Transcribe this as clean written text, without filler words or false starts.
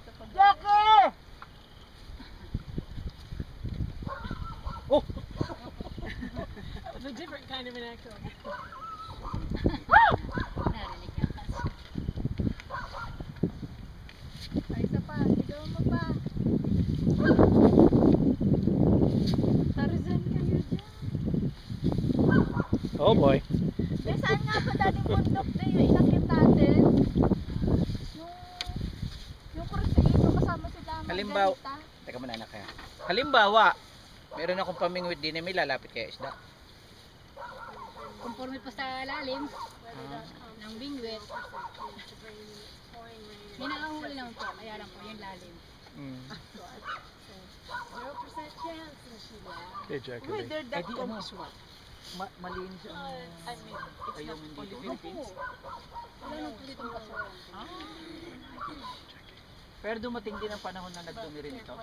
Jackie! Oh! It's a different kind of an echo. Narinig niya kasi. Ay, isa pa. Sigaw mo pa. Tarzan kayo dyan. Oh boy. Eh, saan nga ba dating bundok na yung inakit natin? Yung Crusade, kasama sila Halimbawa, Margarita. teka muna anak kaya. Halimbawa, meron akong pamingwit din na may lalapit kaya isda. Conforme pa sa lalim ng bingwit. May nakahuli lang po, kaya lang po yung lalim. 0% chance and she laughed. Okay, Jackie. Whether that Eh, di ano? comes what? Malinis ang I mean, it's ayong not hindi only dito. Philippines. Wala nang po ditong kaso. Pero dumating din ang panahon na nagdumi rin ito.